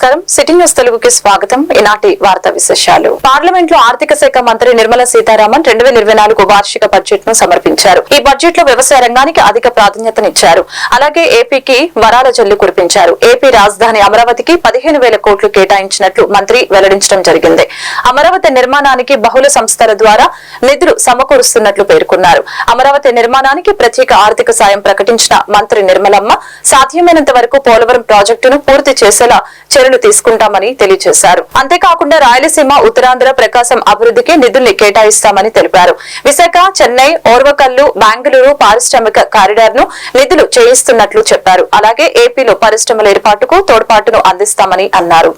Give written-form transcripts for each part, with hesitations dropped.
నమస్కారం city news తెలుగుకి స్వాగతం. ఈనాటి వార్తా విశేషాలు. పార్లమెంట్ లో ఆర్థిక శాఖ మంత్రి నిర్మలా సీతారామన్ 2024 వార్షిక బడ్జెట్ ను సమర్పించారు. ఈ బడ్జెట్ లో వ్యవసాయ రంగానికి అధిక ప్రాధాన్యతనిచ్చారు. అలాగే ఏపీకి వరాల జల్లు కురిపించారు. ఏపీ రాజధాని అమరావతికి 15,000 కోట్లు కేటాయించినట్లు మంత్రి వెల్లడించడం జరిగింది. అమరావతి నిర్మాణానికి బహుళ సంస్థల ద్వారా నిధులు సమకూరుస్తున్నట్లు పేర్కొన్నారు. అమరావతి నిర్మాణానికి ప్రత్యేక ఆర్థిక సాయం ప్రకటించిన మంత్రి నిర్మలమ్మ సాధ్యమైనంత వరకు పోలవరం ప్రాజెక్టును పూర్తి చేసేలా చర్యలు తీసుకుంటామని తెలియజేశారు. అంతేకాకుండా రాయలసీమ, ఉత్తరాంధ్ర, ప్రకాశం అభివృద్ధికి నిధుల్ని కేటాయిస్తామని తెలిపారు. విశాఖ, చెన్నై, ఓర్వకల్లు, బెంగళూరు పారిశ్రామిక కారిడార్ ను నిధులు చేయిస్తున్నట్లు చెప్పారు. అలాగే ఏపీలో పరిశ్రమల ఏర్పాటుకు తోడ్పాటును అందిస్తామని అన్నారు.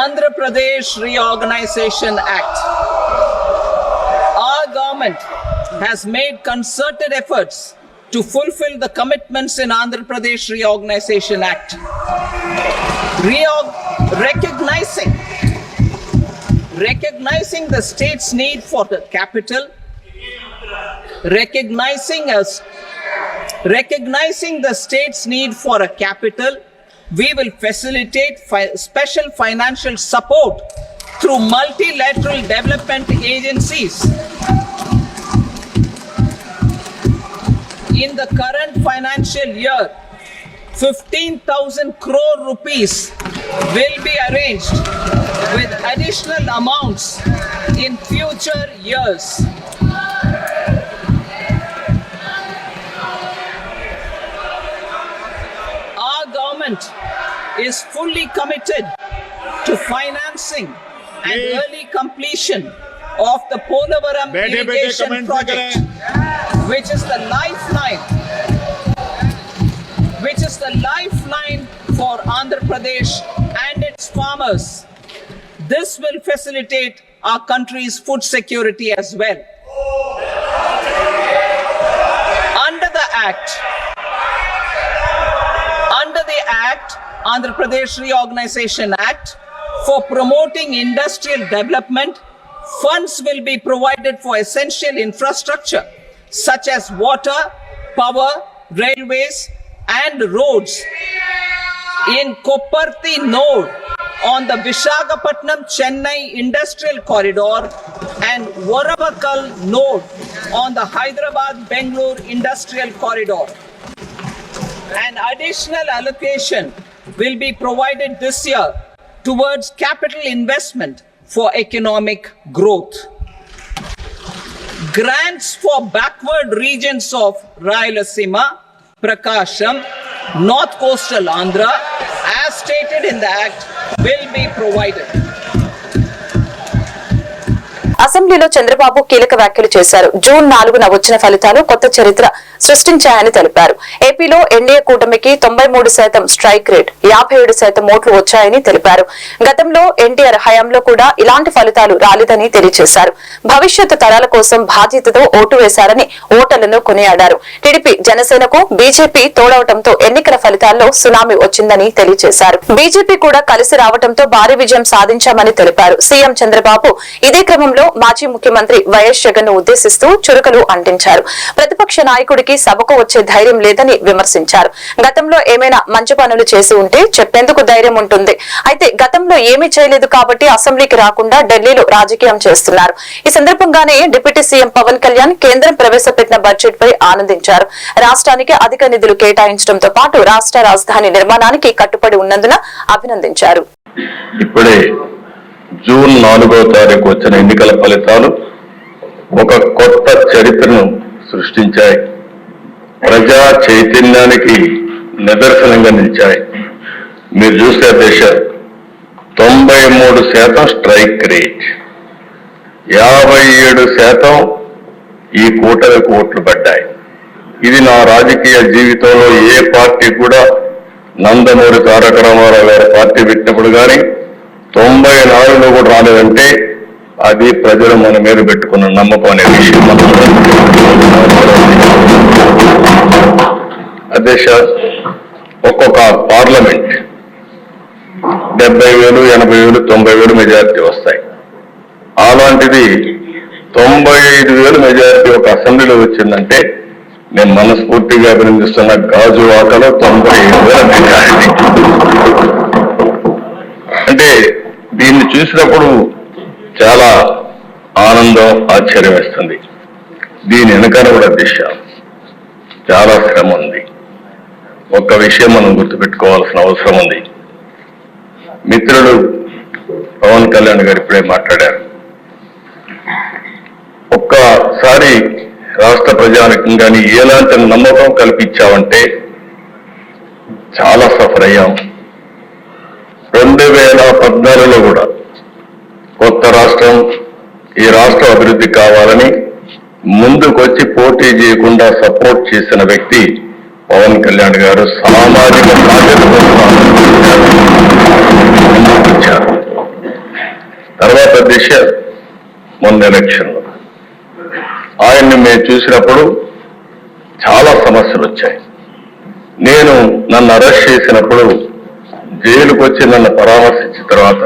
Andhra Pradesh reorganisation act. Our government has made concerted efforts to fulfill the commitments in Andhra Pradesh Reorganization Act. Recognizing the state's need for the capital, recognizing the state's need for a capital, we will facilitate special financial support through multilateral development agencies. In the current financial year, 15,000 crore rupees will be arranged with additional amounts in future years. Our government is fully committed to financing and early completion of the Polavaram irrigation project, which is the lifeline for Andhra Pradesh and its farmers. This will facilitate our country's food security as well. Under the Act, Andhra Pradesh Reorganization Act, for promoting industrial development, funds will be provided for essential infrastructure such as water, power, railways and roads in Kopparthi node on the Visakhapatnam-Chennai industrial corridor and Varavakal node on the Hyderabad-Bengaluru industrial corridor. An additional allocation will be provided this year towards capital investment for economic growth. Grants for backward regions of Rayalaseema, Prakasham, North Coastal Andhra, as stated in the Act, will be provided. అసెంబ్లీలో చంద్రబాబు కీలక వ్యాఖ్యలు చేశారు. June 4న వచ్చిన ఫలితాలు కొత్త చరిత్ర సృష్టించాయని తెలిపారు. ఏపీలో ఎన్డీఏ కూటమికి 93% స్ట్రైక్ రేట్, 57% ఓట్లు వచ్చాయని తెలిపారు. గతంలో ఎన్టీఆర్ హయాంలో కూడా ఇలాంటి ఫలితాలు రాలేదని తెలియజేశారు. భవిష్యత్తు తరాల కోసం బాధ్యతతో ఓటు వేశారని ఓటర్లను కొనియాడారు. టీడీపీ, జనసేనకు బీజేపీ తోడవటంతో ఎన్నికల ఫలితాల్లో సునామీ వచ్చిందని తెలియజేశారు. బీజేపీ కూడా కలిసి రావడంతో భారీ విజయం సాధించామని తెలిపారు. సీఎం చంద్రబాబు ఇదే క్రమంలో మాజీ ముఖ్యమంత్రి వైఎస్ జగన్ ను ఉద్దేశిస్తూ చురుకలు అంటించారు. ప్రతిపక్ష నాయకుడికి సభకు వచ్చే ధైర్యం లేదని విమర్శించారు. గతంలో ఏమైనా మంచి పనులు చేసి ఉంటే చెప్పేందుకు ధైర్యం ఉంటుంది. అయితే గతంలో ఏమీ చేయలేదు కాబట్టి అసెంబ్లీకి రాకుండా ఢిల్లీలో రాజకీయం చేస్తున్నారు. ఈ సందర్భంగానే డిప్యూటీ సీఎం పవన్ కళ్యాణ్ కేంద్రం ప్రవేశపెట్టిన బడ్జెట్ పై ఆనందించారు. రాష్ట్రానికి అధిక నిధులు కేటాయించడంతో పాటు రాష్ట్ర రాజధాని నిర్మాణానికి కట్టుబడి ఉన్నందున అభినందించారు. ఇప్పుడే జూన్ 4వ తారీఖు వచ్చిన ఎన్నికల ఫలితాలు ఒక కొత్త చరిత్రను సృష్టించాయి. ప్రజా చైతన్యానికి నిదర్శనంగా నిలిచాయి. మీరు చూస్తే దేశ 93% స్ట్రైక్ రేట్, 57% ఈ కూటమికి ఓట్లు పడ్డాయి. ఇది నా రాజకీయ జీవితంలో ఏ పార్టీ కూడా, నందమూరి తారక రామారావు గారి పార్టీ పెట్టినప్పుడు కానీ 94లో కూడా రాలేదంటే అది ప్రజలు మన మీద పెట్టుకున్న నమ్మకం అనే విషయం. అధ్యక్ష, ఒక్కొక్క పార్లమెంట్ 70,000, 80,000, 90,000 మెజారిటీ వస్తాయి. అలాంటిది 95,000 మెజారిటీ ఒక అసెంబ్లీలో వచ్చిందంటే నేను మనస్ఫూర్తిగా అభినందిస్తున్న గాజువాకలో 95,000 మెజారిటీ. అంటే దీన్ని చూసినప్పుడు చాలా ఆనందం, ఆశ్చర్యం వేస్తుంది. దీని వెనకాల కూడా దిశ చాలా శ్రమ ఉంది. ఒక్క విషయం మనం గుర్తుపెట్టుకోవాల్సిన అవసరం ఉంది. మిత్రుడు పవన్ కళ్యాణ్ గారు ఇప్పుడే మాట్లాడారు. ఒక్కసారి రాష్ట్ర ప్రజానికి కానీ ఎలాంటి నమ్మకం కల్పించామంటే చాలా సఫర్ అయ్యాం. 2014లో కూడా కొత్త రాష్ట్రం, ఈ రాష్ట్రం అభివృద్ధి కావాలని ముందుకొచ్చి పోటీ చేయకుండా సపోర్ట్ చేసిన వ్యక్తి పవన్ కళ్యాణ్ గారు. సామాజిక బాధ్యతతో వచ్చారు. తర్వాత దిశ మొన్న ఎలక్షన్లో ఆయన్ని మేము చూసినప్పుడు చాలా సమస్యలు వచ్చాయి. నన్ను అరెస్ట్ చేసినప్పుడు జైలుకు వచ్చి నన్ను పరామర్శించిన తర్వాత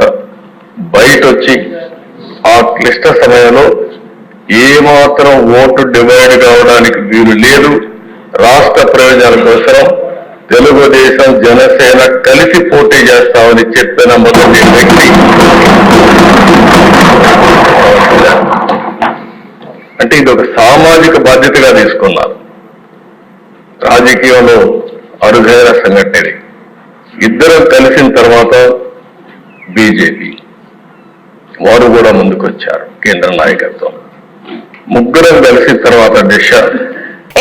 బయట వచ్చి ఆ క్లిష్ట సమయంలో ఏమాత్రం ఓటు డివైడ్ కావడానికి వీలు లేదు, రాష్ట్ర ప్రయోజనాల కోసం తెలుగుదేశం జనసేన కలిసి పోటీ చేస్తామని చెప్పిన మొదటి వ్యక్తి. అంటే ఇది ఒక సామాజిక బాధ్యతగా తీసుకున్నారు. రాజకీయంలో అరుదైన సంఘటన. ఇద్దరం కలిసిన తర్వాత బీజేపీ వారు కూడా ముందుకొచ్చారు, కేంద్ర నాయకత్వం. ముగ్గురం కలిసిన తర్వాత Disha.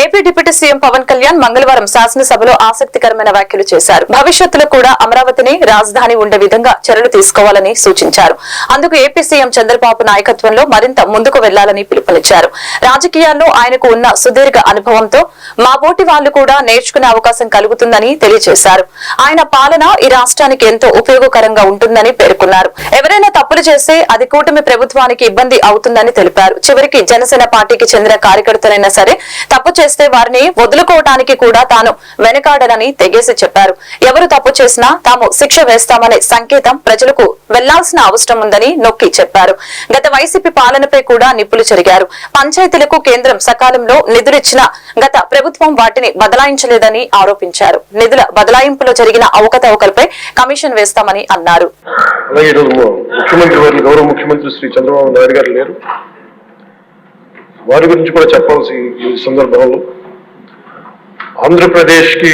AP deputy CM Pawan Kalyan మంగళవారం శాసనసభలో ఆసక్తికరమైన వ్యాఖ్యలు చేశారు. భవిష్యత్తులో కూడా అమరావతిని రాజధాని ఉండే విధంగా చర్యలు తీసుకోవాలని సూచించారు. అందుకు ఏపీ సీఎం చంద్రబాబు నాయకత్వంలో మరింత ముందుకు వెళ్లాలని పిలుపునిచ్చారు. రాజకీయాల్లో ఆయనకు ఉన్న సుదీర్ఘ అనుభవంతో మా బోటి వాళ్లు కూడా నేర్చుకునే అవకాశం కలుగుతుందని తెలియజేశారు. ఆయన పాలన ఈ రాష్ట్రానికి ఎంతో ఉపయోగకరంగా ఉంటుందని పేర్కొన్నారు. ఎవరైనా తప్పులు చేస్తే అది కూటమి ప్రభుత్వానికి ఇబ్బంది అవుతుందని తెలిపారు. చివరికి జనసేన పార్టీకి చెందిన కార్యకర్తలైనా సరే తప్పు చేస్తే వారిని వదులుకోవడానికి కూడా తాను వెనకాడనని తెగేసి చెప్పారు. ఎవరు తప్పు చేసినా తాము శిక్ష వేస్తామనే సంకేతం ప్రజలకు వెళ్లాల్సిన అవసరం ఉందని నొక్కి చెప్పారు. గత వైసీపీ పాలనపై కూడా నిప్పులు చెరిగారు. పంచాయతీలకు కేంద్రం సకాలంలో నిధులిచ్చినా గత ప్రభుత్వం వాటిని బదలాయించలేదని ఆరోపించారు. నిధుల బదలాయింపులో జరిగిన అవకతవకలపై కమిషన్ వేస్తామని అన్నారు. గౌరవ ముఖ్యమంత్రి శ్రీ చంద్రబాబు నాయుడు గారు లేరు. వారి గురించి కూడా చెప్పాల్సి ఈ సందర్భంలో, ఆంధ్రప్రదేశ్కి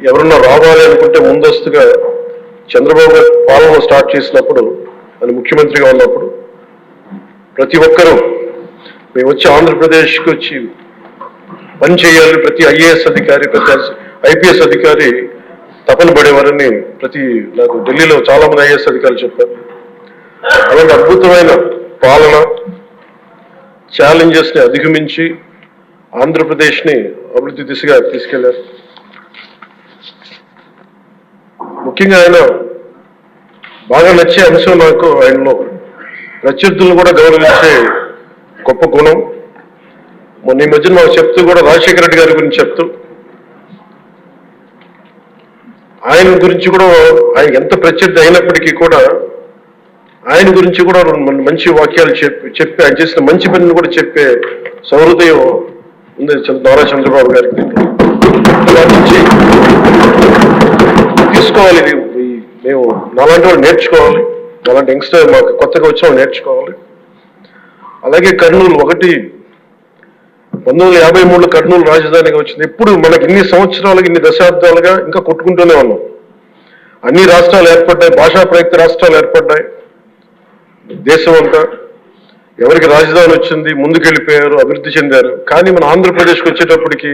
ఎవరన్నా రావాలి అనుకుంటే ముందస్తుగా చంద్రబాబు గారు పాలన స్టార్ట్ చేసినప్పుడు, ఆయన ముఖ్యమంత్రిగా ఉన్నప్పుడు ప్రతి ఒక్కరూ మేము వచ్చి ఆంధ్రప్రదేశ్కి వచ్చి పని చేయాలి, ప్రతి ఐఏఎస్ అధికారి, ప్రతి ఐపీఎస్ అధికారి తపన పడేవారని నాకు ఢిల్లీలో చాలా మంది ఐఏఎస్ అధికారులు చెప్పారు. అలాంటి అద్భుతమైన పాలన, ఛాలెంజెస్ ని అధిగమించి ఆంధ్రప్రదేశ్ ని అభివృద్ధి దిశగా తీసుకెళ్లారు. ముఖ్యంగా ఆయన బాగా నచ్చే అంశం నాకు ఆయనలో ప్రత్యర్థులను కూడా గౌరవించే గొప్ప గుణం. మొన్న ఈ మధ్యన మాకు చెప్తూ కూడా రాజశేఖర రెడ్డి గారి గురించి చెప్తూ ఆయన గురించి కూడా, ఆయన ఎంత ప్రత్యర్థి అయినప్పటికీ కూడా ఆయన గురించి కూడా మంచి వాక్యాలు చెప్పి ఆయన చేసిన మంచి పనిని కూడా చెప్పే సౌహృదయం ఉంది నారా చంద్రబాబు గారికి. తీసుకోవాలి, మేము నాలాంటి వాళ్ళు నేర్చుకోవాలి, అలాంటి యంగ్స్టర్ మాకు కొత్తగా వచ్చిన వాళ్ళు నేర్చుకోవాలి. అలాగే కర్నూలు 1953లో కర్నూలు రాజధానిగా వచ్చింది. ఇప్పుడు మనకి ఇన్ని సంవత్సరాలుగా, ఇన్ని దశాబ్దాలుగా ఇంకా కొట్టుకుంటూనే ఉన్నాం. అన్ని రాష్ట్రాలు ఏర్పడ్డాయి, భాషా ప్రయుక్త రాష్ట్రాలు ఏర్పడ్డాయి. దేశం అంతా ఎవరికి రాజధాని వచ్చింది, ముందుకెళ్ళిపోయారు, అభివృద్ధి చెందారు. కానీ మన ఆంధ్రప్రదేశ్కి వచ్చేటప్పటికి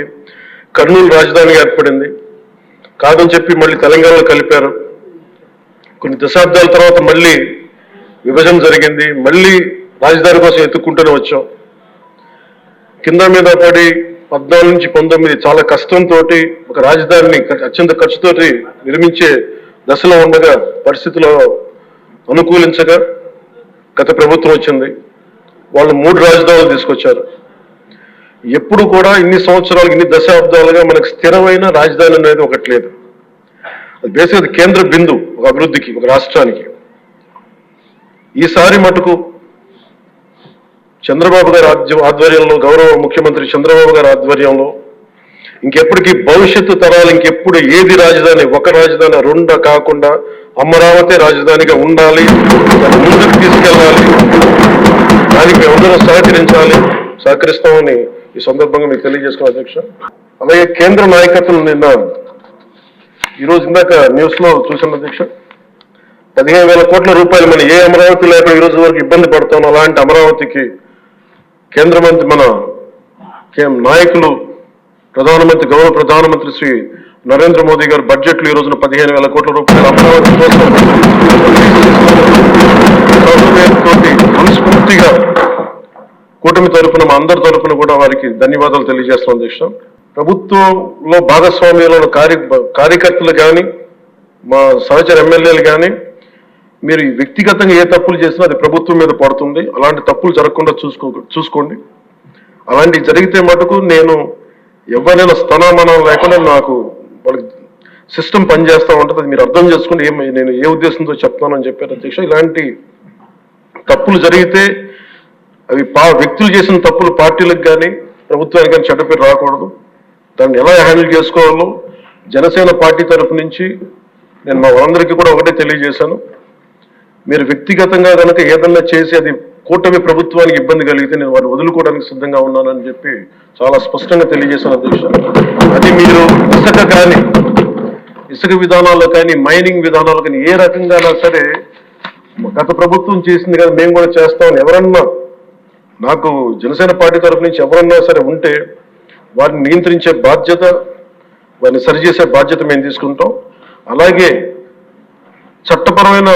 కర్నూలు రాజధానిగా ఏర్పడింది. కాదని చెప్పి మళ్ళీ తెలంగాణలో కలిపారు. కొన్ని దశాబ్దాల తర్వాత మళ్ళీ విభజన జరిగింది. మళ్ళీ రాజధాని కోసం ఎత్తుక్కుంటూనే వచ్చాం. కింద మీద పడి 14 నుంచి 19 చాలా కష్టంతో ఒక రాజధానిని అత్యంత ఖర్చుతోటి నిర్మించే దశలో ఉండగా, పరిస్థితుల్లో అనుకూలించగా గత ప్రభుత్వం వచ్చింది. వాళ్ళు 3 రాజధానులు తీసుకొచ్చారు. ఎప్పుడు కూడా ఇన్ని సంవత్సరాలు, ఇన్ని దశాబ్దాలుగా మనకు స్థిరమైన రాజధాని అనేది ఒకటి లేదు. అది బేసిక్ కేంద్ర బిందు ఒక అభివృద్ధికి, ఒక రాష్ట్రానికి. ఈసారి మటుకు చంద్రబాబు గారి ఆధ్వర్యంలో, గౌరవ ముఖ్యమంత్రి చంద్రబాబు గారి ఆధ్వర్యంలో ఇంకెప్పటికీ భవిష్యత్తు తరాలు ఇంకెప్పుడు ఏది రాజధాని, ఒక రాజధాని 2 కాకుండా అమరావతి రాజధానిగా ఉండాలి, దాన్ని ముందుకు తీసుకెళ్ళాలి, దానికి అందరూ సహకరిస్తామని ఈ సందర్భంగా మీకు తెలియజేసుకోవాలి అధ్యక్ష. అలాగే కేంద్ర నాయకత్వం నిన్న ఈరోజు ఇందాక న్యూస్ లో చూసిన అధ్యక్ష, 15,000 కోట్ల రూపాయలు మనం ఏ అమరావతి లేక ఈ రోజు వరకు ఇబ్బంది పడతాం, అలాంటి అమరావతికి కేంద్ర మంత్రి మన నాయకులు గౌరవ ప్రధానమంత్రి శ్రీ నరేంద్ర మోదీ గారు బడ్జెట్ లో ఈ రోజున 15,000 కోట్ల రూపాయలు అమరావతి కోసం తోటి మనస్ఫూర్తిగా కూటమి తరఫున మా అందరి తరఫున కూడా వారికి ధన్యవాదాలు తెలియజేస్తాం అధ్యక్ష. ప్రభుత్వంలో భాగస్వామ్యంలో కార్యకర్తలు కానీ మా సహచర ఎమ్మెల్యేలు కానీ మీరు వ్యక్తిగతంగా ఏ తప్పులు చేసినా అది ప్రభుత్వం మీద పడుతుంది. అలాంటి తప్పులు జరగకుండా చూసుకోండి. అలాంటివి జరిగితే మటుకు నేను ఎవరైనా స్థానమానం లేకుండా నాకు వాళ్ళకి సిస్టమ్ పనిచేస్తూ ఉంటుంది, అది మీరు అర్థం చేసుకుని నేను ఏ ఉద్దేశంతో చెప్తున్నానని చెప్పారు అధ్యక్ష. ఇలాంటి తప్పులు జరిగితే అవి వ్యక్తులు చేసిన తప్పులు పార్టీలకు కానీ ప్రభుత్వానికి కానీ చెడ్డ పేరు రాకూడదు. దాన్ని ఎలా హ్యాండిల్ చేసుకోవాలో జనసేన పార్టీ తరఫు నుంచి నేను మా వాళ్ళందరికీ కూడా ఒకటే తెలియజేశాను. మీరు వ్యక్తిగతంగా కనుక ఏదన్నా చేసి అది కూటమి ప్రభుత్వానికి ఇబ్బంది కలిగితే నేను వారిని వదులుకోవడానికి సిద్ధంగా ఉన్నానని చెప్పి చాలా స్పష్టంగా తెలియజేశాను అధ్యక్ష. అది మీరు ఇసుక విధానాల్లో కానీ మైనింగ్ విధానాల్లో కానీ ఏ రకంగా సరే గత ప్రభుత్వం చేసింది కదా మేము కూడా చేస్తామని ఎవరన్నా నాకు జనసేన పార్టీ తరఫు నుంచి ఎవరన్నా సరే ఉంటే వారిని నియంత్రించే బాధ్యత, వారిని సరిచేసే బాధ్యత మేము తీసుకుంటాం. అలాగే చట్టపరమైన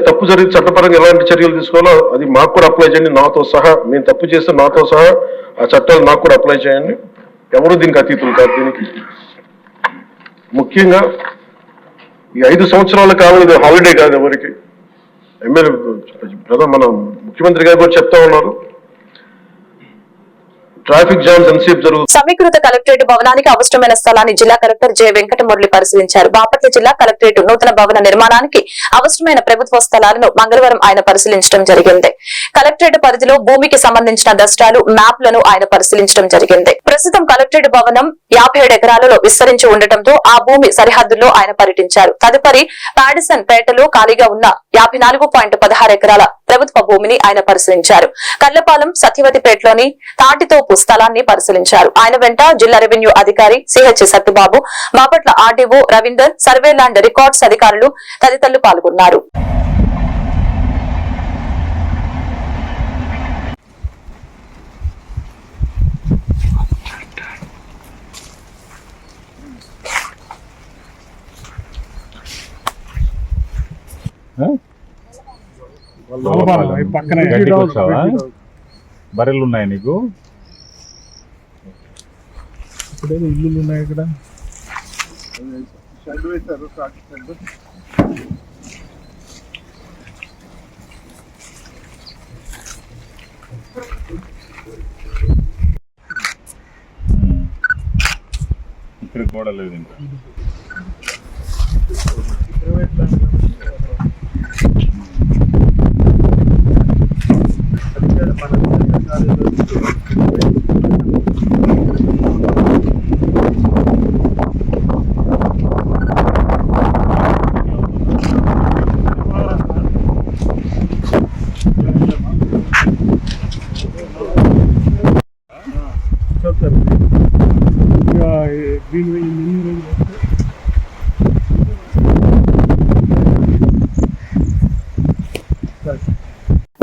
తప్పు జరిగితే చట్టపరంగా ఎలాంటి చర్యలు తీసుకోవాలో అది మాకు కూడా అప్లై చేయండి, నాతో సహా. మేము తప్పు చేస్తే నాతో సహా ఆ చట్టాలు నాకు కూడా అప్లై చేయండి. ఎవరు దీనికి అతీతులు కాదు. దీనికి ముఖ్యంగా ఈ 5 సంవత్సరాలు కావాలి, హాలిడే కాదు ఎవరికి. మన ముఖ్యమంత్రి గారు కూడా చెప్తా ఉన్నారు, ట్రాఫిక్ జామ్స్ ఎంతసేపు జరుగుతుంది. సమీకృత కలెక్టరేట్ భవనానికి అవసరమైన స్థలాన్ని జిల్లా కలెక్టర్ జె వెంకటమురళి పరిశీలించారు. బాపట్ల జిల్లా కలెక్టరేట్ నూతన భవన నిర్మాణానికి అవసరమైన ప్రభుత్వ స్థలాలను మంగళవారం ఆయన పరిశీలించడం జరిగింది. కలెక్టరేట్ పరిధిలో భూమికి సంబంధించిన దస్త్రాలు, మ్యాప్లను ఆయన పరిశీలించడం జరిగింది. ప్రస్తుతం కలెక్టరేట్ భవనం 57 ఎకరాలలో విస్తరించి ఉండటంతో ఆ భూమి సరిహద్దుల్లో ఆయన పర్యటించారు. తదుపరి పాడిసన్ పేటలో ఖాళీగా ఉన్న 54.16 ఎకరాల ప్రభుత్వ భూమిని ఆయన పరిశీలించారు. కర్లపాలెం సత్యవతిపేటలోని తాటితోపు స్థలాన్ని పరిశీలించారు. ఆయన వెంట జిల్లా రెవెన్యూ అధికారి CH Satyababu, Bapatla RDO Ravinder, survey land records అధికారులు తదితరులు పాల్గొన్నారు. బర్రెలు ఉన్నాయి నీకు? ఇప్పుడేదో ఇల్లులు ఉన్నాయి ఇక్కడ. ఇక్కడ గోడ లేదు ఇంకా.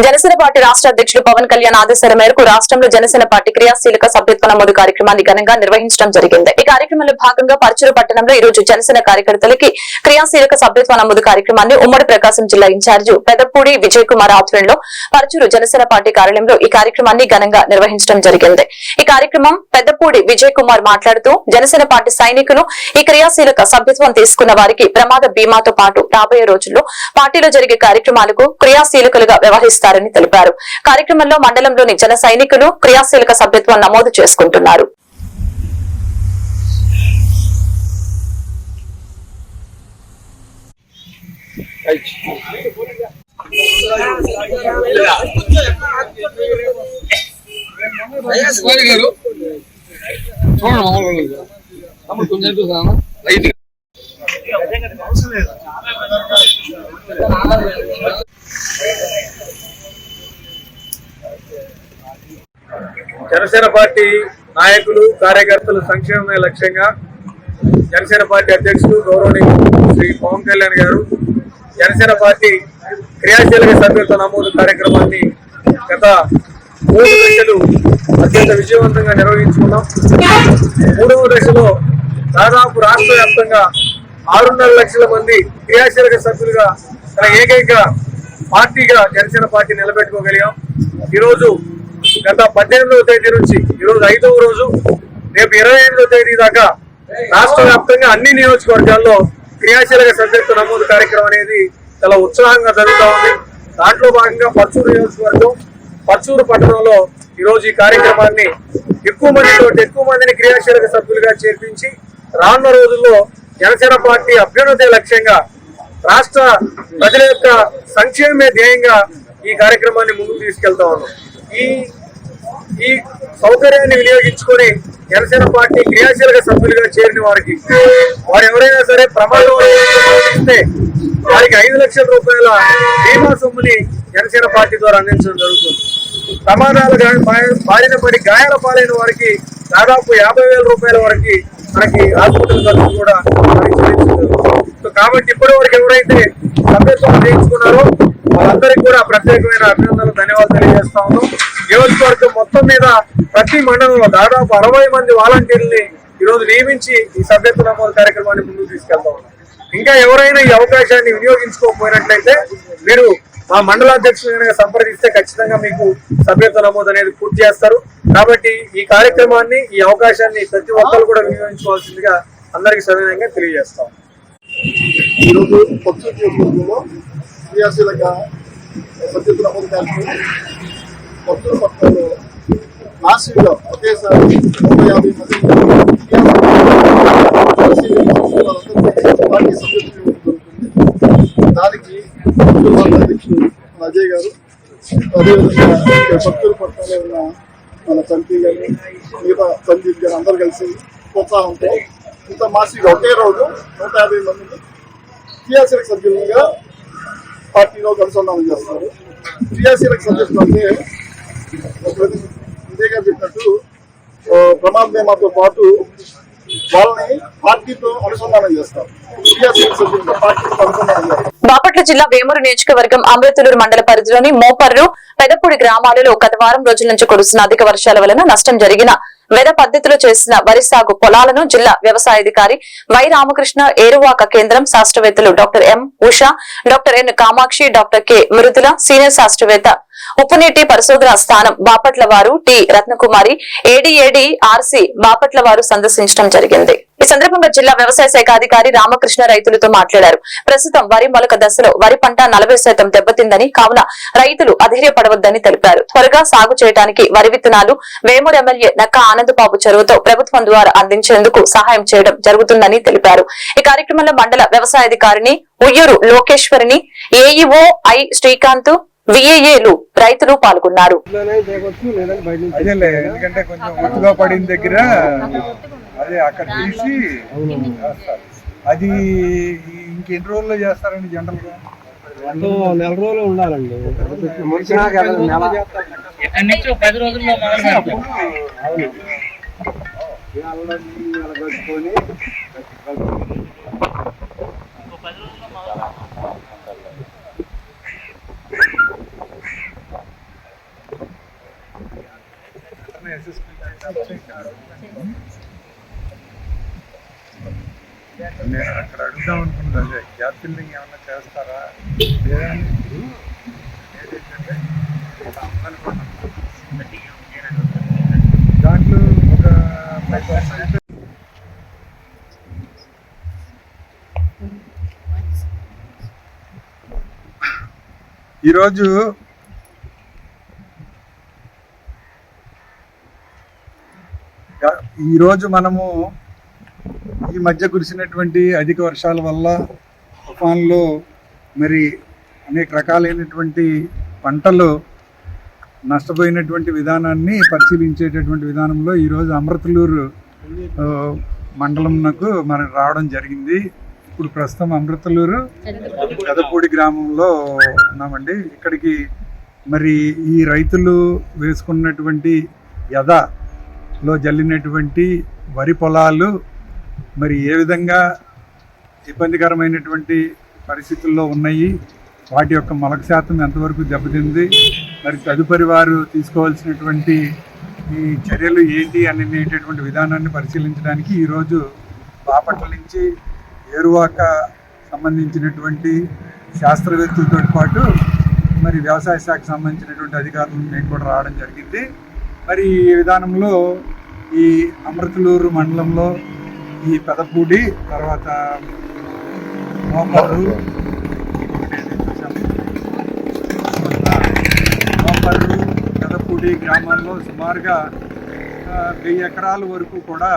జనసేన పార్టీ రాష్ట్ర అధ్యక్షుడు పవన్ కళ్యాణ్ ఆదేశాల మేరకు రాష్ట్రంలో జనసేన పార్టీ క్రియాశీలక సభ్యత్వ నమోదు కార్యక్రమాన్ని ఘనంగా నిర్వహించడం జరిగింది. ఈ కార్యక్రమంలో భాగంగా పరచూరు పట్టణంలో ఈ రోజు జనసేన కార్యకర్తలకి క్రియాశీలక సభ్యత్వ నమోదు కార్యక్రమాన్ని ఉమ్మడి ప్రకాశం జిల్లా ఇన్ఛార్జి పెదపూడి విజయ్ కుమార్ ఆధ్వర్యంలో పరచూరు జనసేన పార్టీ కార్యాలయంలో ఈ కార్యక్రమాన్ని ఘనంగా నిర్వహించడం జరిగింది. ఈ కార్యక్రమం పెద్దపూడి విజయ్ కుమార్ మాట్లాడుతూ జనసేన పార్టీ సైనికులు ఈ క్రియాశీలక సభ్యత్వం తీసుకున్న వారికి ప్రమాద బీమాతో పాటు రాబోయే రోజుల్లో పార్టీలో జరిగే కార్యక్రమాలకు క్రియాశీలకులుగా వ్యవహరిస్తారని తెలిపారు. కార్యక్రమంలో మండలంలోని జన సైనికులు క్రియాశీలక సభ్యత్వం నమోదు చేసుకుంటున్నారు. జనసేన పార్టీ నాయకులు కార్యకర్తలు సంక్షేమమే లక్ష్యంగా జనసేన పార్టీ అధ్యక్షులు గౌరవనీయులు శ్రీ పవన్ కళ్యాణ్ గారు జనసేన పార్టీ క్రియాశీలక సభ్యత్వ నమోదు కార్యక్రమాన్ని గత 3 దశలు అత్యంత విజయవంతంగా నిర్వహించుకున్నాం. 3వ దశలో దాదాపు రాష్ట్ర వ్యాప్తంగా 6.5 లక్షల మంది క్రియాశీలక సభ్యులుగా తన ఏకైక పార్టీగా జనసేన పార్టీ నిలబెట్టుకోగలిగాం. ఈరోజు గత 18వ తేదీ నుంచి ఈరోజు 5వ రోజు, రేపు 28వ తేదీ దాకా రాష్ట్ర వ్యాప్తంగా అన్ని నియోజకవర్గాల్లో క్రియాశీలక సభ్యత్వ నమోదు కార్యక్రమం అనేది చాలా ఉత్సాహంగా జరుగుతూ ఉంది. దాంట్లో భాగంగా పర్చూరు నియోజకవర్గం, పర్చూరు పట్టణంలో ఈరోజు ఈ కార్యక్రమాన్ని ఎక్కువ మందిని క్రియాశీలక సభ్యులుగా చేర్పించి రానున్న రోజుల్లో జనసేన పార్టీ అభ్యున్నతే లక్ష్యంగా రాష్ట్ర ప్రజల యొక్క సంక్షేమమే ధ్యేయంగా ఈ కార్యక్రమాన్ని ముందుకు తీసుకెళ్తా ఉన్నాం. ఈ సౌకర్యాన్ని వినియోగించుకొని జనసేన పార్టీ క్రియాశీలక సభ్యులుగా చేరిన వారు ఎవరైనా సరే ప్రమాదం ఇస్తే వారికి 5 లక్షల రూపాయల బీమా సొమ్ముని జనసేన పార్టీ ద్వారా అందించడం జరుగుతుంది. ప్రమాదాలు బారిన పడి గాయాల పాలైన వారికి దాదాపు 50,000 రూపాయల వరకు మనకి హాస్పిటల్ ఖర్చు కూడా కాబట్టి ఇప్పటి వరకు ఎవరైతే సభ్యత్వం చేయించుకున్నారో వాళ్ళందరికీ కూడా ప్రత్యేకమైన అభినందనలు, ధన్యవాదాలు తెలియజేస్తా ఉన్నాం. నియోజకవర్గం మొత్తం మీద ప్రతి మండలంలో దాదాపు 60 మంది వాలంటీర్లని ఈరోజు నియమించి ఈ సభ్యత్వ నమోదు కార్యక్రమాన్ని ముందుకు తీసుకెళ్తా ఉన్నాం. ఇంకా ఎవరైనా ఈ అవకాశాన్ని వినియోగించుకోకపోయినట్లయితే మీరు మా మండలాధ్యక్షులను సంప్రదిస్తే ఖచ్చితంగా మీకు సభ్యత్వ నమోదు అనేది పూర్తి చేస్తారు. కాబట్టి ఈ కార్యక్రమాన్ని, ఈ అవకాశాన్ని ప్రతి ఒక్కరు కూడా వినియోగించుకోవాల్సిందిగా అందరికీ సవినయంగా తెలియజేస్తాం. ఈరోజు పర్చూరు నియోజకవర్గంలో క్రియాశీలక సభ్యత్వ నమోదు కార్యక్రమం పర్చూరు పట్టణంలో నాసిక్లో ఒకేసారి 150 మంది పార్టీ సభ్యత్వం జరుగుతుంది. దానికి అధ్యక్షుడు అజయ్ గారు, అదేవిధంగా పర్చూరు పట్టణంలో ఉన్న మన చంపీ గారు, మిగతా సందీప్ గారు అందరూ కలిసి ప్రోత్సాహంతో ఇంత మాసిగా ఒకే రోజు 150 మందిని క్రియాశీలక సభ్యులుగా పార్టీలో అనుసంధానం చేస్తారు. క్రియాశీలక సభ్యులు అంటే ఇదే గారు చెప్పినట్టు ప్రమాద బీమాతో పాటు వాళ్ళని పార్టీతో అనుసంధానం చేస్తారు. క్రియాశీలక సభ్యులుగా పార్టీతో అనుసంధానం చేస్తారు. బాపట్ల జిల్లా వేమూరు నియోజకవర్గం అమృతలూరు మండల పరిధిలోని మోపర్రు, పెదపూడి గ్రామాలలో గత వారం రోజుల నుంచి కురుస్తున్న అధిక వర్షాల వలన నష్టం జరిగిన వేద పద్ధతిలో చేసిన వరి సాగు పొలాలను జిల్లా వ్యవసాయాధికారి వై రామకృష్ణ, ఏరువాక కేంద్రం శాస్త్రవేత్తలు doctor M Usha, doctor N Kamakshi, doctor K Mrudula, senior శాస్త్రవేత్త ఉప్పునీటి పరిశోధన స్థానం బాపట్ల వారు T Ratnakumari, ADAD RC Bapatla వారు సందర్శించడం జరిగింది. ఈ సందర్భంగా జిల్లా వ్యవసాయ శాఖ అధికారి రామకృష్ణ రైతులతో మాట్లాడారు. ప్రస్తుతం వరి మొలక దశలో వరి పంట 40% దెబ్బతిందని, కావున రైతులు అధైర్యపడవద్దని తెలిపారు. త్వరగా సాగు చేయడానికి వరి విత్తనాలు వేమూరు ఎమ్మెల్యే నక్క ఆనందబాబు చొరవతో ప్రభుత్వం ద్వారా అందించేందుకు సహాయం చేయడం జరుగుతుందని తెలిపారు. ఈ కార్యక్రమంలో మండల వ్యవసాయాధికారిని ఉయ్యూరు లోకేశ్వరిని, ఏఈఓ ఐ శ్రీకాంత్, విఏఏలు, రైతులు పాల్గొన్నారు. ఎందుకంటే కొంచెం ఒత్తుగా పడిన దగ్గర అదే అక్కడ తీసి అది ఇంకెన్ని రోజుల్లో చేస్తారండి జనరల్ గా? 4 రోజులు ఉండాలండి. నేను అక్కడ అడుగుదాం అనుకున్నది అదే గ్యాప్ ఫిల్లింగ్ ఏమన్నా చేస్తారా ఏదైతే దాంట్లో ఒక 5%. ఈరోజు మనము ఈ మధ్య కురిసినటువంటి అధిక వర్షాల వల్ల తుఫాన్లో మరి అనేక రకాలైనటువంటి పంటలు నష్టపోయినటువంటి విధానాన్ని పరిశీలించేటటువంటి విధానంలో ఈరోజు అమృతలూరు మండలంకు మనం రావడం జరిగింది. ఇప్పుడు ప్రస్తుతం అమృతలూరు పెదపూడి గ్రామంలో ఉన్నామండి. ఇక్కడికి మరి ఈ రైతులు వేసుకున్నటువంటి యదలో జల్లినటువంటి వరి పొలాలు మరి ఏ విధంగా ఇబ్బందికరమైనటువంటి పరిస్థితుల్లో ఉన్నాయి, వాటి యొక్క మొలక శాతం ఎంతవరకు దెబ్బతింది, మరి తదుపరి వారు తీసుకోవాల్సినటువంటి ఈ చర్యలు ఏంటి అనేటటువంటి విధానాన్ని పరిశీలించడానికి ఈరోజు బాపట్ల నుంచి ఏరువాక సంబంధించినటువంటి శాస్త్రవేత్తలతో పాటు మరి వ్యవసాయ శాఖకు సంబంధించినటువంటి అధికారులు నేను కూడా రావడం జరిగింది. మరి ఈ విధానంలో ఈ అమృతలూరు మండలంలో ఈ పెదపూడి, తర్వాత మోపర్రు, పెదపూడి గ్రామాల్లో సుమారుగా 1000 ఎకరాల వరకు కూడా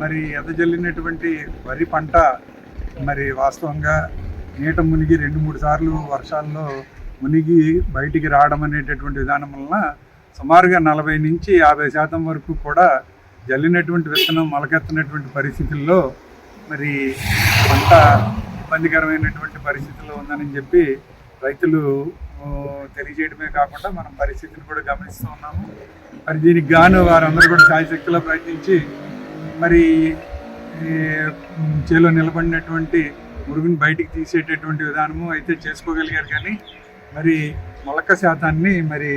మరి ఎదజల్లినటువంటి వరి పంట మరి వాస్తవంగా నీట మునిగి 2-3 సార్లు వర్షాల్లో మునిగి బయటికి రావడం అనేటటువంటి విధానం వలన సుమారుగా 40 నుంచి 50% వరకు కూడా జల్లినటువంటి విత్తనం మొలకెత్తనటువంటి పరిస్థితుల్లో మరి పంట ఇబ్బందికరమైనటువంటి పరిస్థితుల్లో ఉందని చెప్పి రైతులు తెలియజేయడమే కాకుండా మనం పరిస్థితిని కూడా గమనిస్తూ ఉన్నాము. మరి దీనికి గాను వారందరూ కూడా శాయశక్తిలో ప్రయత్నించి మరి చేలో నిలబడినటువంటి మురుగుని బయటికి తీసేటటువంటి విధానము అయితే చేసుకోగలిగారు. కానీ మరి మొలక శాతాన్ని మరి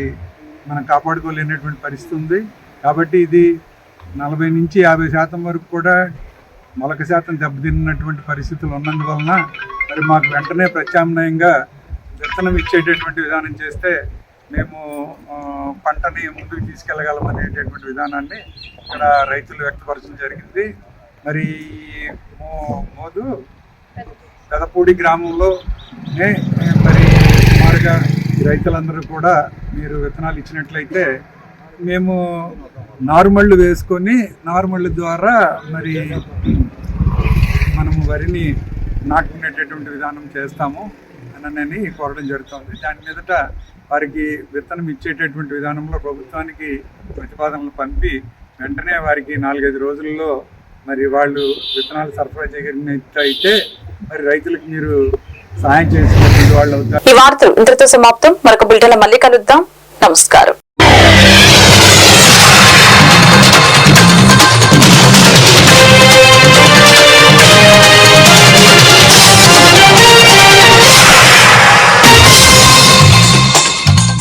మనం కాపాడుకోలేనటువంటి పరిస్థితి ఉంది. కాబట్టి ఇది 40 నుంచి 50% వరకు కూడా మొలక శాతం దెబ్బతిన్నటువంటి పరిస్థితులు ఉన్నందువలన మరి మాకు వెంటనే ప్రత్యామ్నాయంగా విత్తనం ఇచ్చేటటువంటి విధానం చేస్తే మేము పంటని ముందుకు తీసుకెళ్ళగలం అనేటటువంటి విధానాన్ని ఇక్కడ రైతులు వ్యక్తపరచడం జరిగింది. మరి మోదు పెదపూడి గ్రామంలో మరి సుమారుగా రైతులందరూ కూడా మీరు విత్తనాలు ఇచ్చినట్లయితే మేము నారుమళ్ళు వేసుకొని నారుమళ్ళ ద్వారా మరి మనము వరిని నాటుకునేటటువంటి విధానం చేస్తాము అని కోరడం జరుగుతుంది. దాని మీదట వారికి విత్తనం ఇచ్చేటటువంటి విధానంలో ప్రభుత్వానికి ప్రతిపాదనలు పంపి వెంటనే వారికి 4-5 రోజుల్లో మరి వాళ్ళు విత్తనాలు సరఫరా చేయగలిగినట్లయితే మరి రైతులకు మీరు సహాయం చేసినటువంటి వాళ్ళు అవుతారు. ఈ వార్తలు ఇంతటితో సమాప్తం. మరొక బులెటిన్లో మళ్ళీ కలుద్దాం. నమస్కారం.